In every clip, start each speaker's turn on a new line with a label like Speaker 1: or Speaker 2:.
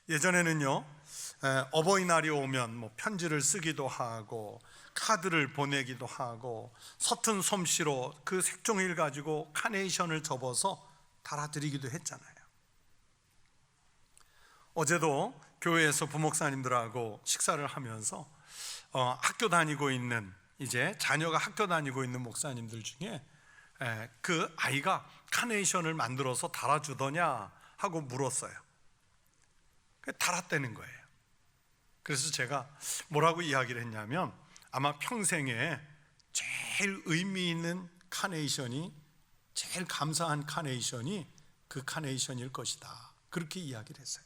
Speaker 1: 예전에는요, 어버이날이 오면 뭐 편지를 쓰기도 하고 카드를 보내기도 하고 서툰 솜씨로 그 색종이를 가지고 카네이션을 접어서 달아드리기도 했잖아요. 어제도 교회에서 부목사님들하고 식사를 하면서 학교 다니고 있는, 이제 자녀가 학교 다니고 있는 목사님들 중에 그 아이가 카네이션을 만들어서 달아주더냐 하고 물었어요. 달았다는 거예요. 그래서 제가 뭐라고 이야기를 했냐면, 아마 평생에 제일 의미 있는 카네이션이, 제일 감사한 카네이션이 그 카네이션일 것이다, 그렇게 이야기를 했어요.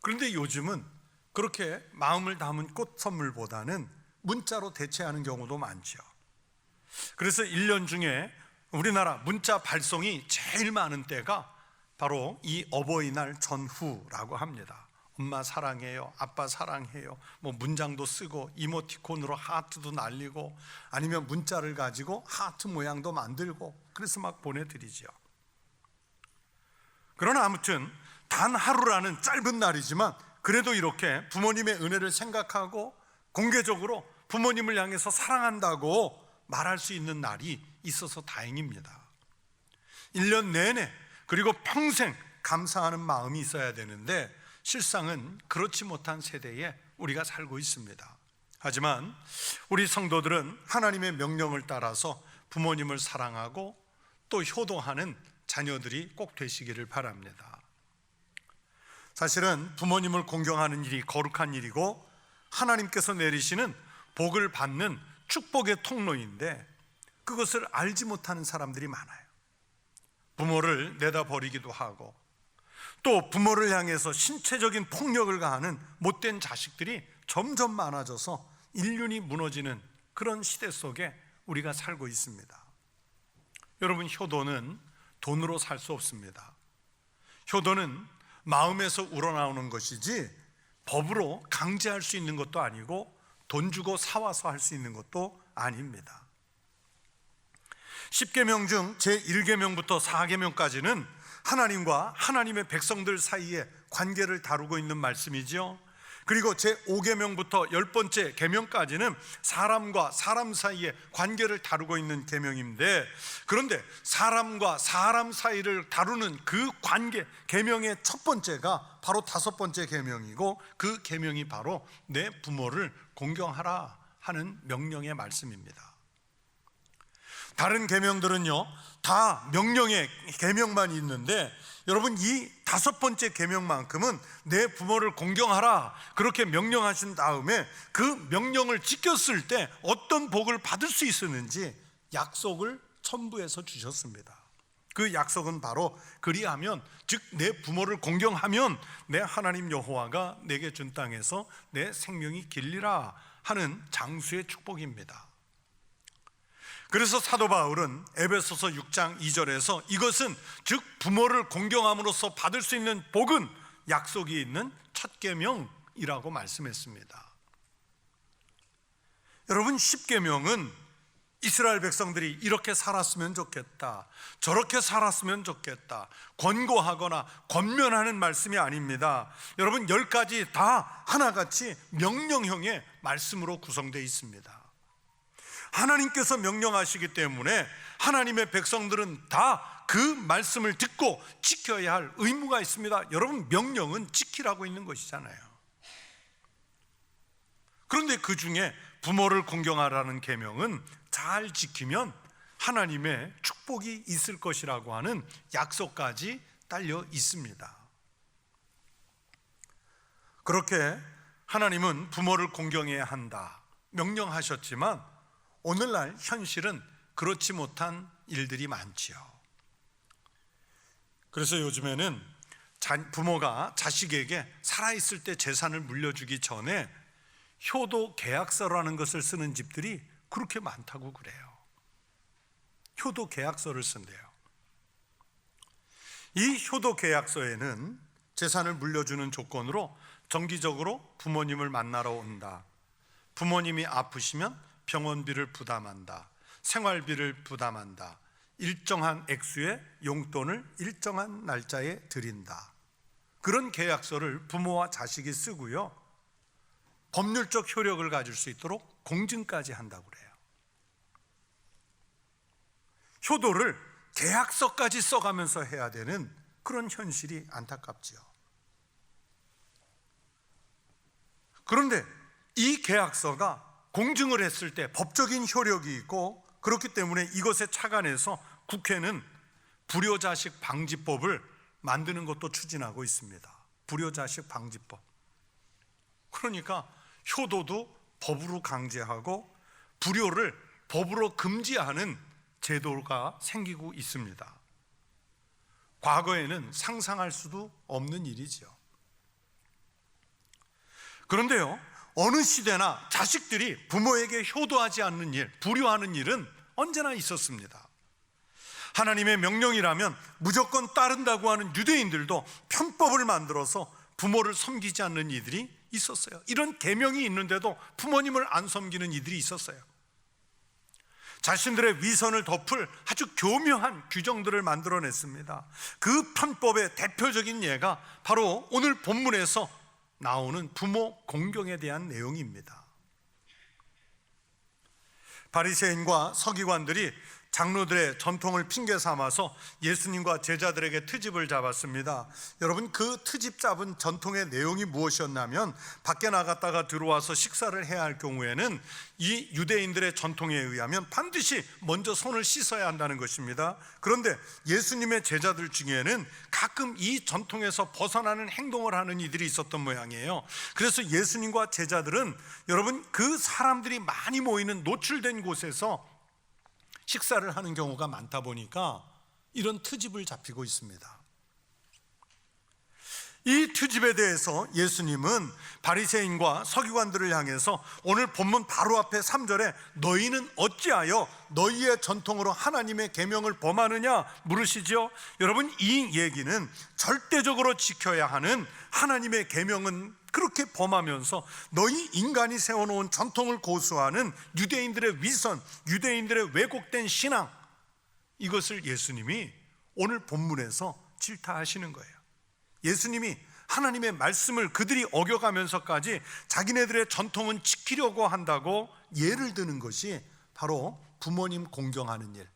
Speaker 1: 그런데 요즘은 그렇게 마음을 담은 꽃 선물보다는 문자로 대체하는 경우도 많죠. 그래서 1년 중에 우리나라 문자 발송이 제일 많은 때가 바로 이 어버이날 전후라고 합니다. 엄마 사랑해요, 아빠 사랑해요, 뭐 문장도 쓰고 이모티콘으로 하트도 날리고, 아니면 문자를 가지고 하트 모양도 만들고, 그래서 막 보내드리죠. 그러나 아무튼 단 하루라는 짧은 날이지만 그래도 이렇게 부모님의 은혜를 생각하고 공개적으로 부모님을 향해서 사랑한다고 말할 수 있는 날이 있어서 다행입니다. 1년 내내, 그리고 평생 감사하는 마음이 있어야 되는데 실상은 그렇지 못한 세대에 우리가 살고 있습니다. 하지만 우리 성도들은 하나님의 명령을 따라서 부모님을 사랑하고 또 효도하는 자녀들이 꼭 되시기를 바랍니다. 사실은 부모님을 공경하는 일이 거룩한 일이고 하나님께서 내리시는 복을 받는 축복의 통로인데, 그것을 알지 못하는 사람들이 많아요. 부모를 내다버리기도 하고, 또 부모를 향해서 신체적인 폭력을 가하는 못된 자식들이 점점 많아져서 인륜이 무너지는 그런 시대 속에 우리가 살고 있습니다. 여러분, 효도는 돈으로 살 수 없습니다. 효도는 마음에서 우러나오는 것이지 법으로 강제할 수 있는 것도 아니고 돈 주고 사와서 할 수 있는 것도 아닙니다. 10계명 중 제1계명부터 4계명까지는 하나님과 하나님의 백성들 사이의 관계를 다루고 있는 말씀이죠. 그리고 제5계명부터 10번째 계명까지는 사람과 사람 사이의 관계를 다루고 있는 계명인데, 그런데 사람과 사람 사이를 다루는 그 관계, 계명의 첫 번째가 바로 5번째 계명이고, 그 계명이 바로 내 부모를 공경하라 하는 명령의 말씀입니다. 다른 계명들은요, 다 명령의 계명만 있는데, 여러분, 이 5번째 계명만큼은 내 부모를 공경하라 그렇게 명령하신 다음에 그 명령을 지켰을 때 어떤 복을 받을 수 있었는지 약속을 첨부해서 주셨습니다. 그 약속은 바로, 그리하면, 즉 내 부모를 공경하면 내 하나님 여호와가 내게 준 땅에서 내 생명이 길리라 하는 장수의 축복입니다. 그래서 사도 바울은 에베소서 6장 2절에서 이것은, 즉 부모를 공경함으로써 받을 수 있는 복은 약속이 있는 첫 계명이라고 말씀했습니다. 여러분, 10계명은 이스라엘 백성들이 이렇게 살았으면 좋겠다, 저렇게 살았으면 좋겠다 권고하거나 권면하는 말씀이 아닙니다. 여러분, 10가지 다 하나같이 명령형의 말씀으로 구성되어 있습니다. 하나님께서 명령하시기 때문에 하나님의 백성들은 다 그 말씀을 듣고 지켜야 할 의무가 있습니다. 여러분, 명령은 지키라고 있는 것이잖아요. 그런데 그 중에 부모를 공경하라는 계명은 잘 지키면 하나님의 축복이 있을 것이라고 하는 약속까지 딸려 있습니다. 그렇게 하나님은 부모를 공경해야 한다 명령하셨지만, 오늘날 현실은 그렇지 못한 일들이 많지요. 그래서 요즘에는 부모가 자식에게 살아있을 때 재산을 물려주기 전에 효도 계약서라는 것을 쓰는 집들이 그렇게 많다고 그래요. 효도 계약서를 쓴대요. 이 효도 계약서에는 재산을 물려주는 조건으로 정기적으로 부모님을 만나러 온다, 부모님이 아프시면 병원비를 부담한다, 생활비를 부담한다, 일정한 액수의 용돈을 일정한 날짜에 드린다, 그런 계약서를 부모와 자식이 쓰고요, 법률적 효력을 가질 수 있도록 공증까지 한다고 그래요. 효도를 계약서까지 써가면서 해야 되는 그런 현실이 안타깝지요. 그런데 이 계약서가 공증을 했을 때 법적인 효력이 있고, 그렇기 때문에 이것에 착안해서 국회는 불효자식 방지법을 만드는 것도 추진하고 있습니다. 불효자식 방지법. 그러니까 효도도 법으로 강제하고 불효를 법으로 금지하는 제도가 생기고 있습니다. 과거에는 상상할 수도 없는 일이죠. 그런데요, 어느 시대나 자식들이 부모에게 효도하지 않는 일, 불효하는 일은 언제나 있었습니다. 하나님의 명령이라면 무조건 따른다고 하는 유대인들도 편법을 만들어서 부모를 섬기지 않는 이들이 있었어요. 이런 계명이 있는데도 부모님을 안 섬기는 이들이 있었어요. 자신들의 위선을 덮을 아주 교묘한 규정들을 만들어냈습니다. 그 편법의 대표적인 예가 바로 오늘 본문에서 나오는 부모 공경에 대한 내용입니다. 바리새인과 서기관들이 장로들의 전통을 핑계 삼아서 예수님과 제자들에게 트집을 잡았습니다. 여러분, 그 트집 잡은 전통의 내용이 무엇이었냐면, 밖에 나갔다가 들어와서 식사를 해야 할 경우에는 이 유대인들의 전통에 의하면 반드시 먼저 손을 씻어야 한다는 것입니다. 그런데 예수님의 제자들 중에는 가끔 이 전통에서 벗어나는 행동을 하는 이들이 있었던 모양이에요. 그래서 예수님과 제자들은, 여러분, 그 사람들이 많이 모이는 노출된 곳에서 식사를 하는 경우가 많다 보니까 이런 트집을 잡히고 있습니다. 이 트집에 대해서 예수님은 바리새인과 서기관들을 향해서 오늘 본문 바로 앞에 3절에 너희는 어찌하여 너희의 전통으로 하나님의 계명을 범하느냐 물으시죠. 여러분, 이 얘기는 절대적으로 지켜야 하는 하나님의 계명은 그렇게 범하면서 너희 인간이 세워놓은 전통을 고수하는 유대인들의 위선, 유대인들의 왜곡된 신앙, 이것을 예수님이 오늘 본문에서 질타하시는 거예요. 예수님이 하나님의 말씀을 그들이 어겨가면서까지 자기네들의 전통은 지키려고 한다고 예를 드는 것이 바로 부모님 공경하는 일,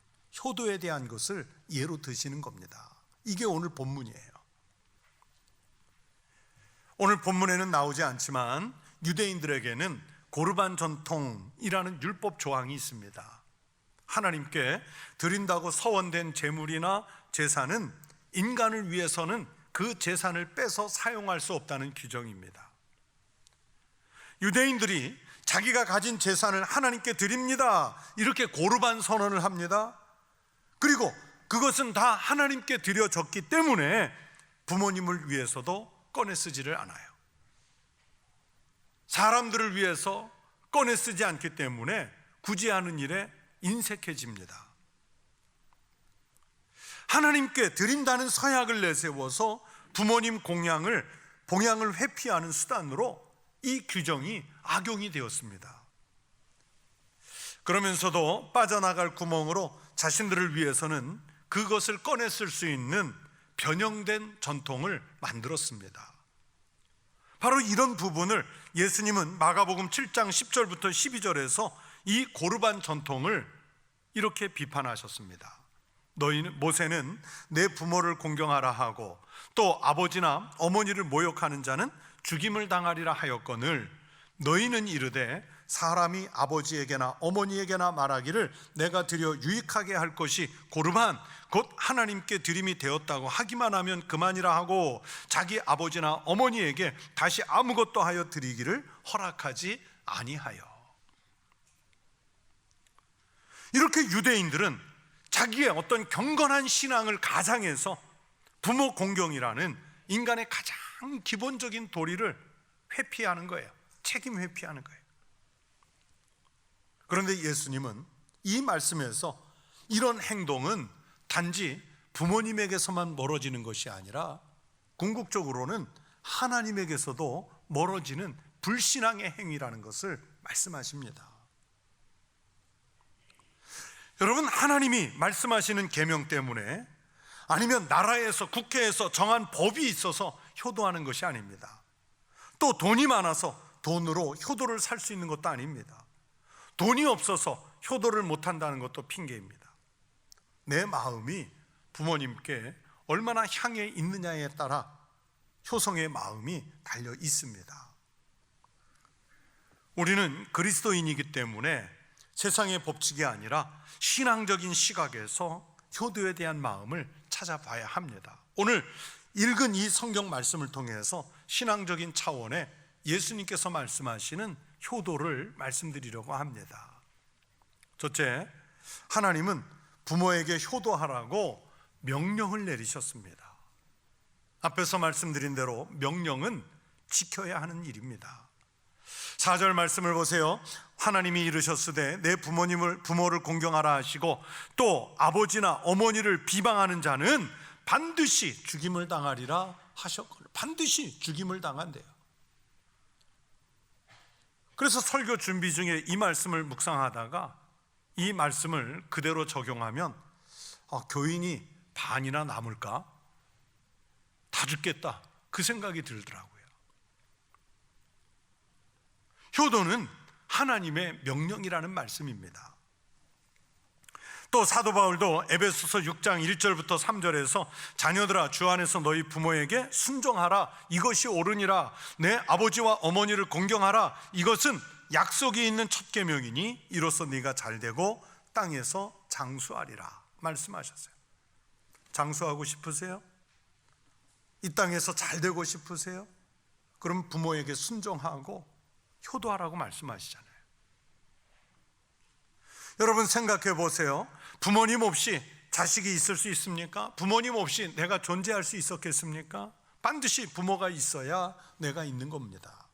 Speaker 1: 효도에 대한 것을 예로 드시는 겁니다. 이게 오늘 본문이에요. 오늘 본문에는 나오지 않지만 유대인들에게는 고르반 전통이라는 율법 조항이 있습니다. 하나님께 드린다고 서원된 제물이나 제사는 인간을 위해서는 그 재산을 빼서 사용할 수 없다는 규정입니다. 유대인들이 자기가 가진 재산을 하나님께 드립니다, 이렇게 고르반 선언을 합니다. 그리고 그것은 다 하나님께 드려졌기 때문에 부모님을 위해서도 꺼내 쓰지를 않아요. 사람들을 위해서 꺼내 쓰지 않기 때문에 굳이 하는 일에 인색해집니다. 하나님께 드린다는 서약을 내세워서 부모님 봉양을 회피하는 수단으로 이 규정이 악용이 되었습니다. 그러면서도 빠져나갈 구멍으로 자신들을 위해서는 그것을 꺼내 쓸 수 있는 변형된 전통을 만들었습니다. 바로 이런 부분을 예수님은 마가복음 7장 10절부터 12절에서 이 고르반 전통을 이렇게 비판하셨습니다. 모세는 내 부모를 공경하라 하고 또 아버지나 어머니를 모욕하는 자는 죽임을 당하리라 하였거늘 너희는 이르되 사람이 아버지에게나 어머니에게나 말하기를 내가 드려 유익하게 할 것이 고르반 곧 하나님께 드림이 되었다고 하기만 하면 그만이라 하고 자기 아버지나 어머니에게 다시 아무것도 하여 드리기를 허락하지 아니하여. 이렇게 유대인들은 자기의 어떤 경건한 신앙을 가장해서 부모 공경이라는 인간의 가장 기본적인 도리를 회피하는 거예요. 책임 회피하는 거예요. 그런데 예수님은 이 말씀에서 이런 행동은 단지 부모님에게서만 멀어지는 것이 아니라 궁극적으로는 하나님에게서도 멀어지는 불신앙의 행위라는 것을 말씀하십니다. 여러분, 하나님이 말씀하시는 계명 때문에 아니면 나라에서 국회에서 정한 법이 있어서 효도하는 것이 아닙니다. 또 돈이 많아서 돈으로 효도를 살 수 있는 것도 아닙니다. 돈이 없어서 효도를 못한다는 것도 핑계입니다. 내 마음이 부모님께 얼마나 향해 있느냐에 따라 효성의 마음이 달려 있습니다. 우리는 그리스도인이기 때문에 세상의 법칙이 아니라 신앙적인 시각에서 효도에 대한 마음을 찾아봐야 합니다. 오늘 읽은 이 성경 말씀을 통해서 신앙적인 차원의 예수님께서 말씀하시는 효도를 말씀드리려고 합니다. 첫째, 하나님은 부모에게 효도하라고 명령을 내리셨습니다. 앞에서 말씀드린 대로 명령은 지켜야 하는 일입니다. 4절 말씀을 보세요. 하나님이 이르셨으되 내 부모를 공경하라 하시고 또 아버지나 어머니를 비방하는 자는 반드시 죽임을 당하리라 하셨거든요. 반드시 죽임을 당한대요. 그래서 설교 준비 중에 이 말씀을 묵상하다가 이 말씀을 그대로 적용하면 교인이 반이나 남을까? 다 죽겠다, 그 생각이 들더라고요. 효도는 하나님의 명령이라는 말씀입니다. 또 사도 바울도 에베소서 6장 1절부터 3절에서 자녀들아 주 안에서 너희 부모에게 순종하라, 이것이 옳으니라. 내 아버지와 어머니를 공경하라, 이것은 약속이 있는 첫 계명이니 이로써 네가 잘되고 땅에서 장수하리라 말씀하셨어요. 장수하고 싶으세요? 이 땅에서 잘되고 싶으세요? 그럼 부모에게 순종하고 효도하라고 말씀하시잖아요. 여러분 생각해 보세요. 부모님 없이 자식이 있을 수 있습니까? 부모님 없이 내가 존재할 수 있었겠습니까? 반드시 부모가 있어야 내가 있는 겁니다.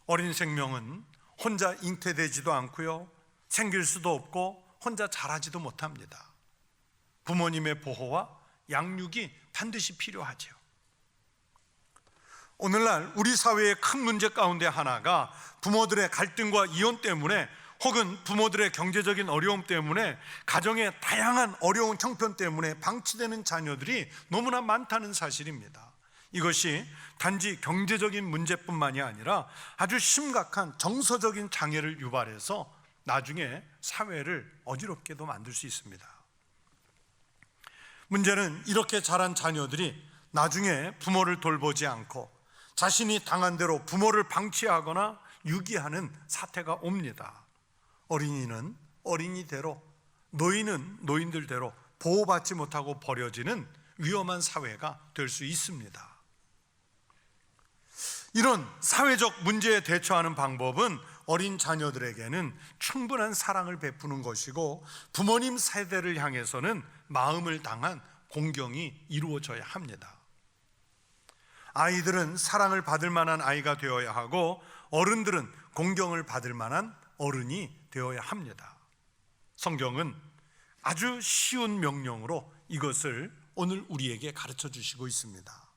Speaker 1: 어린 생명은 혼자 잉태되지도 않고요, 생길 수도 없고 혼자 자라지도 못합니다. 부모님의 보호와 양육이 반드시 필요하죠. 오늘날 우리 사회의 큰 문제 가운데 하나가 부모들의 갈등과 이혼 때문에, 혹은 부모들의 경제적인 어려움 때문에, 가정의 다양한 어려운 형편 때문에 방치되는 자녀들이 너무나 많다는 사실입니다. 이것이 단지 경제적인 문제뿐만이 아니라 아주 심각한 정서적인 장애를 유발해서 나중에 사회를 어지럽게도 만들 수 있습니다. 문제는 이렇게 자란 자녀들이 나중에 부모를 돌보지 않고 자신이 당한 대로 부모를 방치하거나 유기하는 사태가 옵니다. 어린이는 어린이대로, 노인은 노인들대로 보호받지 못하고 버려지는 위험한 사회가 될 수 있습니다. 이런 사회적 문제에 대처하는 방법은 어린 자녀들에게는 충분한 사랑을 베푸는 것이고, 부모님 세대를 향해서는 마음을 당한 공경이 이루어져야 합니다. 아이들은 사랑을 받을 만한 아이가 되어야 하고, 어른들은 공경을 받을 만한 어른이 되어야 합니다. 성경은 아주 쉬운 명령으로 이것을 오늘 우리에게 가르쳐 주시고 있습니다.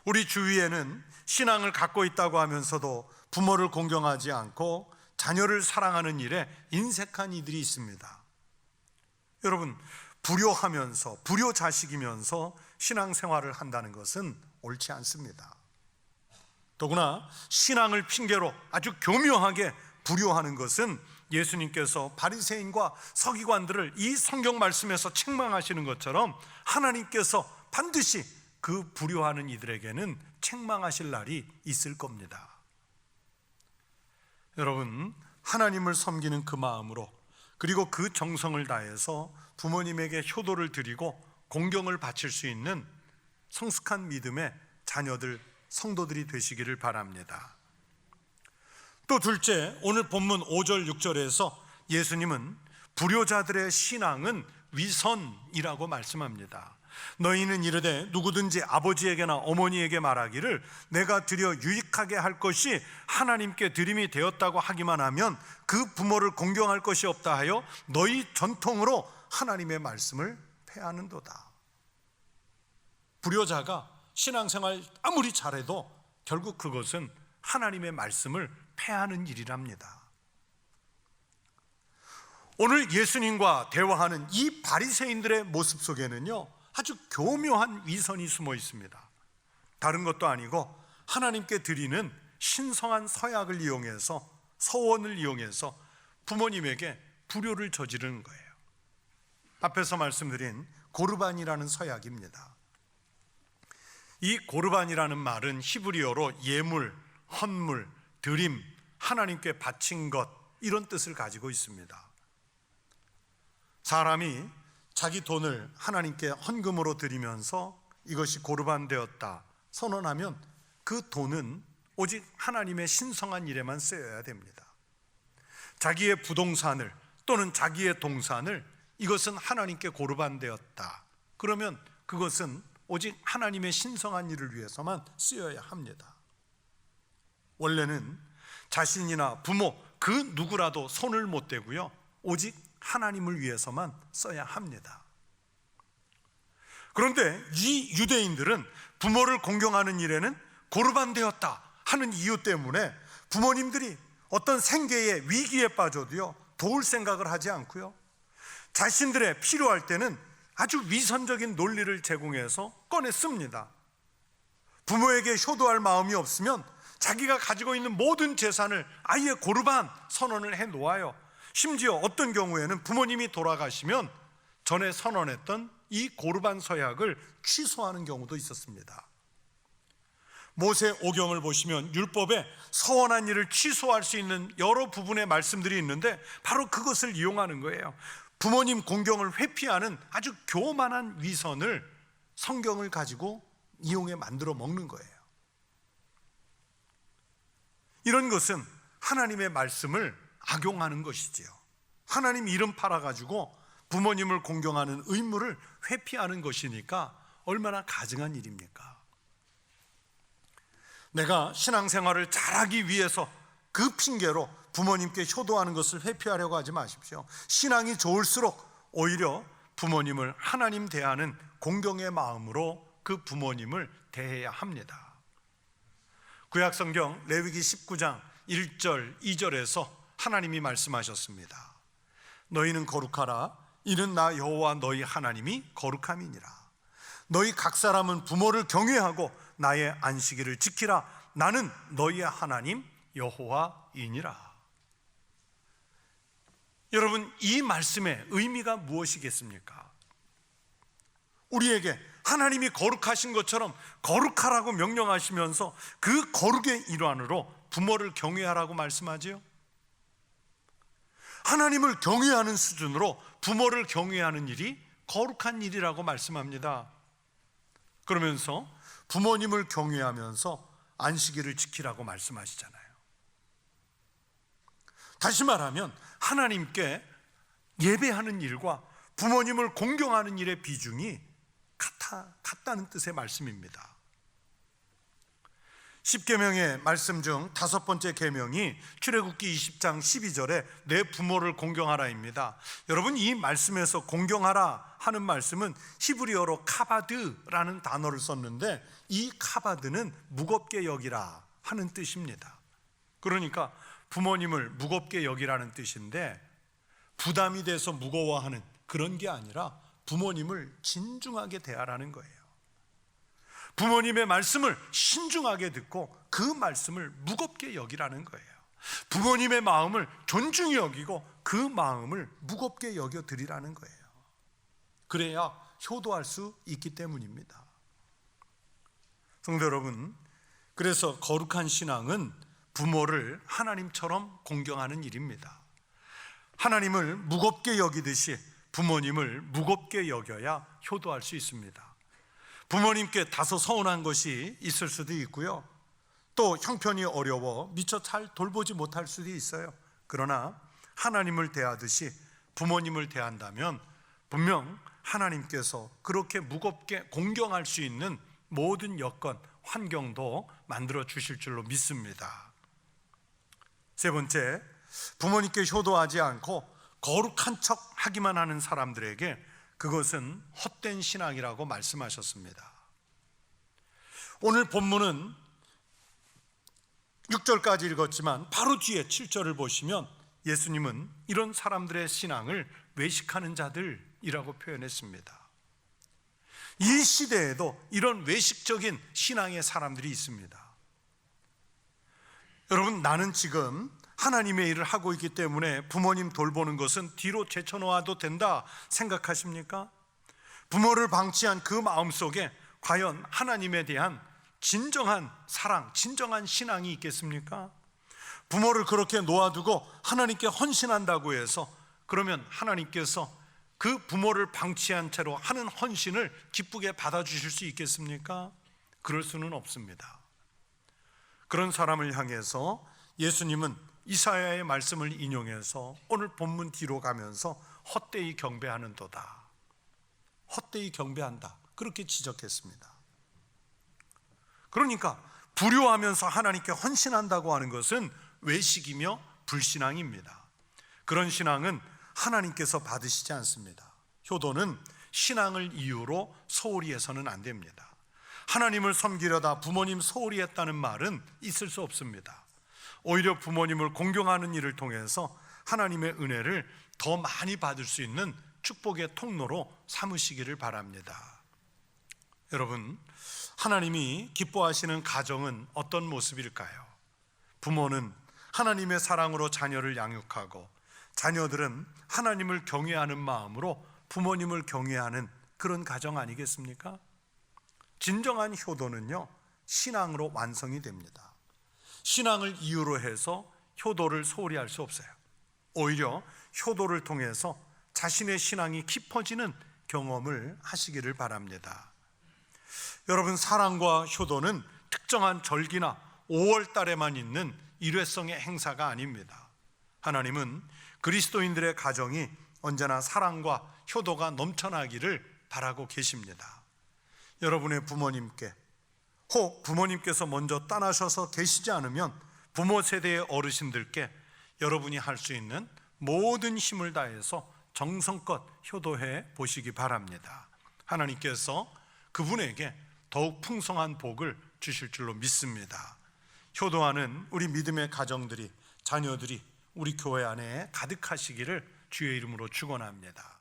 Speaker 1: 우리 주위에는 신앙을 갖고 있다고 하면서도 부모를 공경하지 않고 자녀를 사랑하는 일에 인색한 이들이 있습니다. 여러분, 불효하면서 불효 자식이면서 신앙생활을 한다는 것은 옳지 않습니다. 더구나 신앙을 핑계로 아주 교묘하게 불효하는 것은 예수님께서 바리새인과 서기관들을 이 성경 말씀에서 책망하시는 것처럼 하나님께서 반드시 그 불효하는 이들에게는 책망하실 날이 있을 겁니다. 여러분, 하나님을 섬기는 그 마음으로, 그리고 그 정성을 다해서 부모님에게 효도를 드리고 공경을 바칠 수 있는 성숙한 믿음의 자녀들, 성도들이 되시기를 바랍니다. 또 둘째, 오늘 본문 5절 6절에서 예수님은 불효자들의 신앙은 위선이라고 말씀합니다. 너희는 이르되 누구든지 아버지에게나 어머니에게 말하기를 내가 드려 유익하게 할 것이 하나님께 드림이 되었다고 하기만 하면 그 부모를 공경할 것이 없다 하여 너희 전통으로 하나님의 말씀을 폐하는도다. 불효자가 신앙생활 아무리 잘해도 결국 그것은 하나님의 말씀을 폐하는 일이랍니다. 오늘 예수님과 대화하는 이 바리새인들의 모습 속에는요, 아주 교묘한 위선이 숨어 있습니다. 다른 것도 아니고 하나님께 드리는 신성한 서약을 이용해서, 서원을 이용해서 부모님에게 불효를 저지르는 거예요. 앞에서 말씀드린 고르반이라는 서약입니다. 이 고르반이라는 말은 히브리어로 예물, 헌물, 드림, 하나님께 바친 것, 이런 뜻을 가지고 있습니다. 사람이 자기 돈을 하나님께 헌금으로 드리면서 이것이 고르반 되었다 선언하면 그 돈은 오직 하나님의 신성한 일에만 쓰여야 됩니다. 자기의 부동산을 또는 자기의 동산을 이것은 하나님께 고르반 되었다 그러면 그것은 오직 하나님의 신성한 일을 위해서만 쓰여야 합니다. 원래는 자신이나 부모 그 누구라도 손을 못 대고요, 오직 하나님을 위해서만 써야 합니다. 그런데 이 유대인들은 부모를 공경하는 일에는 고르반 되었다 하는 이유 때문에 부모님들이 어떤 생계의 위기에 빠져도요, 도울 생각을 하지 않고요, 자신들의 필요할 때는 아주 위선적인 논리를 제공해서 꺼내 씁니다. 부모에게 효도할 마음이 없으면 자기가 가지고 있는 모든 재산을 아예 고르반 선언을 해 놓아요. 심지어 어떤 경우에는 부모님이 돌아가시면 전에 선언했던 이 고르반 서약을 취소하는 경우도 있었습니다. 모세 오경을 보시면 율법에 서원한 일을 취소할 수 있는 여러 부분의 말씀들이 있는데 바로 그것을 이용하는 거예요. 부모님 공경을 회피하는 아주 교만한 위선을 성경을 가지고 이용해 만들어 먹는 거예요. 이런 것은 하나님의 말씀을 악용하는 것이지요. 하나님 이름 팔아가지고 부모님을 공경하는 의무를 회피하는 것이니까 얼마나 가증한 일입니까? 내가 신앙생활을 잘하기 위해서 그 핑계로 부모님께 효도하는 것을 회피하려고 하지 마십시오. 신앙이 좋을수록 오히려 부모님을 하나님 대하는 공경의 마음으로 그 부모님을 대해야 합니다. 구약성경 레위기 19장 1절 2절에서 하나님이 말씀하셨습니다. 너희는 거룩하라. 이는 나 여호와 너희 하나님이 거룩함이니라. 너희 각 사람은 부모를 경외하고 나의 안식일을 지키라. 나는 너희의 하나님 여호와이니라. 여러분, 이 말씀의 의미가 무엇이겠습니까? 우리에게 하나님이 거룩하신 것처럼 거룩하라고 명령하시면서 그 거룩의 일환으로 부모를 경외하라고 말씀하지요. 하나님을 경외하는 수준으로 부모를 경외하는 일이 거룩한 일이라고 말씀합니다. 그러면서 부모님을 경외하면서 안식일을 지키라고 말씀하시잖아요. 다시 말하면 하나님께 예배하는 일과 부모님을 공경하는 일의 비중이 같다는 뜻의 말씀입니다. 10계명의 말씀 중 5번째 계명이 출애굽기 20장 12절에 내 부모를 공경하라입니다. 여러분, 이 말씀에서 공경하라 하는 말씀은 히브리어로 카바드라는 단어를 썼는데 이 카바드는 무겁게 여기라 하는 뜻입니다. 그러니까 부모님을 무겁게 여기라는 뜻인데 부담이 돼서 무거워하는 그런 게 아니라 부모님을 진중하게 대하라는 거예요. 부모님의 말씀을 신중하게 듣고 그 말씀을 무겁게 여기라는 거예요. 부모님의 마음을 존중히 여기고 그 마음을 무겁게 여겨 드리라는 거예요. 그래야 효도할 수 있기 때문입니다. 성도 여러분, 그래서 거룩한 신앙은 부모를 하나님처럼 공경하는 일입니다. 하나님을 무겁게 여기듯이 부모님을 무겁게 여겨야 효도할 수 있습니다. 부모님께 다소 서운한 것이 있을 수도 있고요, 또 형편이 어려워 미처 잘 돌보지 못할 수도 있어요. 그러나 하나님을 대하듯이 부모님을 대한다면 분명 하나님께서 그렇게 무겁게 공경할 수 있는 모든 여건, 환경도 만들어 주실 줄로 믿습니다. 세 번째, 부모님께 효도하지 않고 거룩한 척 하기만 하는 사람들에게 그것은 헛된 신앙이라고 말씀하셨습니다. 오늘 본문은 6절까지 읽었지만 바로 뒤에 7절을 보시면 예수님은 이런 사람들의 신앙을 외식하는 자들이라고 표현했습니다. 이 시대에도 이런 외식적인 신앙의 사람들이 있습니다. 여러분, 나는 지금 하나님의 일을 하고 있기 때문에 부모님 돌보는 것은 뒤로 제쳐놓아도 된다 생각하십니까? 부모를 방치한 그 마음속에 과연 하나님에 대한 진정한 사랑, 진정한 신앙이 있겠습니까? 부모를 그렇게 놓아두고 하나님께 헌신한다고 해서 그러면 하나님께서 그 부모를 방치한 채로 하는 헌신을 기쁘게 받아주실 수 있겠습니까? 그럴 수는 없습니다. 그런 사람을 향해서 예수님은 이사야의 말씀을 인용해서 오늘 본문 뒤로 가면서 헛되이 경배하는도다, 헛되이 경배한다, 그렇게 지적했습니다. 그러니까 불효하면서 하나님께 헌신한다고 하는 것은 외식이며 불신앙입니다. 그런 신앙은 하나님께서 받으시지 않습니다. 효도는 신앙을 이유로 소홀히 해서는 안 됩니다. 하나님을 섬기려다 부모님 소홀히 했다는 말은 있을 수 없습니다. 오히려 부모님을 공경하는 일을 통해서 하나님의 은혜를 더 많이 받을 수 있는 축복의 통로로 삼으시기를 바랍니다. 여러분, 하나님이 기뻐하시는 가정은 어떤 모습일까요? 부모는 하나님의 사랑으로 자녀를 양육하고 자녀들은 하나님을 경외하는 마음으로 부모님을 경외하는 그런 가정 아니겠습니까? 진정한 효도는요, 신앙으로 완성이 됩니다. 신앙을 이유로 해서 효도를 소홀히 할 수 없어요. 오히려 효도를 통해서 자신의 신앙이 깊어지는 경험을 하시기를 바랍니다. 여러분, 사랑과 효도는 특정한 절기나 5월 달에만 있는 일회성의 행사가 아닙니다. 하나님은 그리스도인들의 가정이 언제나 사랑과 효도가 넘쳐나기를 바라고 계십니다. 여러분의 부모님께, 혹 부모님께서 먼저 떠나셔서 계시지 않으면 부모 세대의 어르신들께 여러분이 할 수 있는 모든 힘을 다해서 정성껏 효도해 보시기 바랍니다. 하나님께서 그분에게 더욱 풍성한 복을 주실 줄로 믿습니다. 효도하는 우리 믿음의 가정들이, 자녀들이 우리 교회 안에 가득하시기를 주의 이름으로 축원합니다.